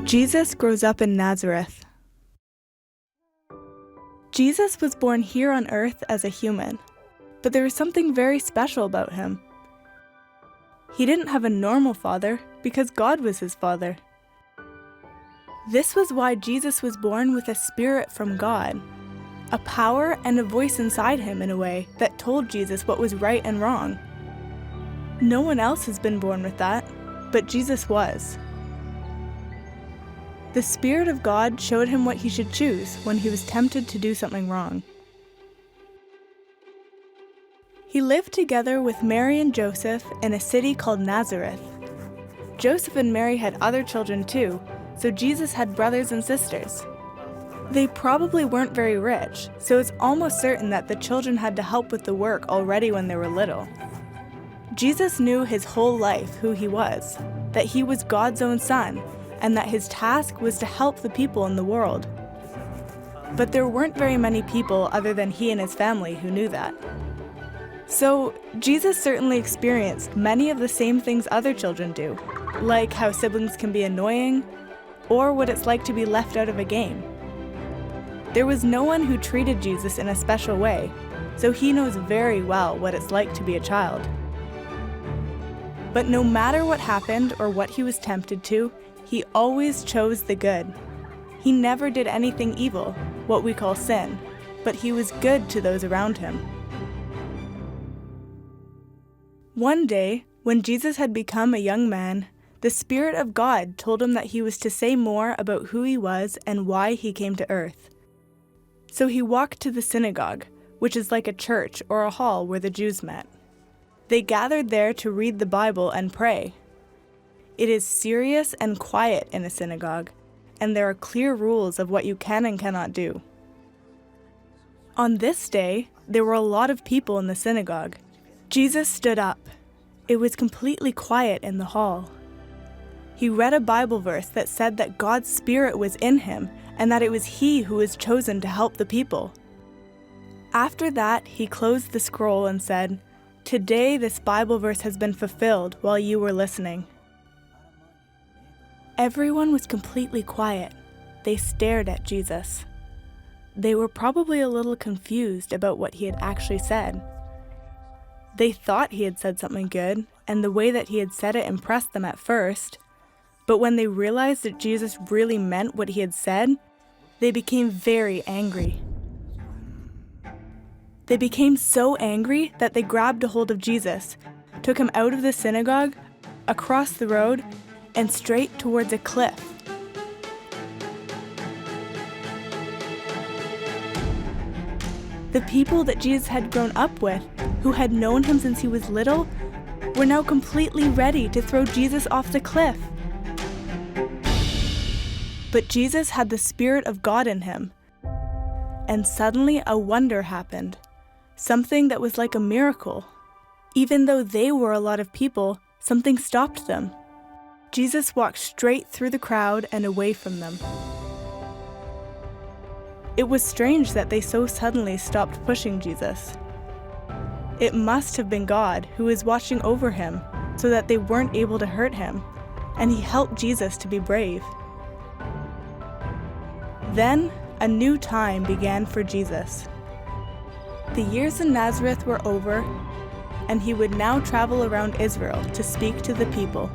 Jesus grows up in Nazareth. Jesus was born here on earth as a human, but there was something very special about him. He didn't have a normal father because God was his father. This was why Jesus was born with a spirit from God, a power and a voice inside him in a way that told Jesus what was right and wrong. No one else has been born with that, but Jesus was. The Spirit of God showed him what he should choose when he was tempted to do something wrong. He lived together with Mary and Joseph in a city called Nazareth. Joseph and Mary had other children too, so Jesus had brothers and sisters. They probably weren't very rich, so it's almost certain that the children had to help with the work already when they were little. Jesus knew his whole life who he was, that he was God's own son, and that his task was to help the people in the world. But there weren't very many people other than he and his family who knew that. So, Jesus certainly experienced many of the same things other children do, like how siblings can be annoying, or what it's like to be left out of a game. There was no one who treated Jesus in a special way, so he knows very well what it's like to be a child. But no matter what happened or what he was tempted to, he always chose the good. He never did anything evil, what we call sin, but he was good to those around him. One day, when Jesus had become a young man, the Spirit of God told him that he was to say more about who he was and why he came to earth. So he walked to the synagogue, which is like a church or a hall where the Jews met. They gathered there to read the Bible and pray. It is serious and quiet in a synagogue, and there are clear rules of what you can and cannot do. On this day, there were a lot of people in the synagogue. Jesus stood up. It was completely quiet in the hall. He read a Bible verse that said that God's Spirit was in him and that it was he who was chosen to help the people. After that, he closed the scroll and said, "Today this Bible verse has been fulfilled while you were listening." Everyone was completely quiet. They stared at Jesus. They were probably a little confused about what he had actually said. They thought he had said something good, and the way that he had said it impressed them at first. But when they realized that Jesus really meant what he had said, they became very angry. They became so angry that they grabbed a hold of Jesus, took him out of the synagogue, across the road, and straight towards a cliff. The people that Jesus had grown up with, who had known him since he was little, were now completely ready to throw Jesus off the cliff. But Jesus had the Spirit of God in him, and suddenly a wonder happened, something that was like a miracle. Even though they were a lot of people, something stopped them. Jesus walked straight through the crowd and away from them. It was strange that they so suddenly stopped pushing Jesus. It must have been God who was watching over him so that they weren't able to hurt him, and he helped Jesus to be brave. Then, a new time began for Jesus. The years in Nazareth were over, and he would now travel around Israel to speak to the people.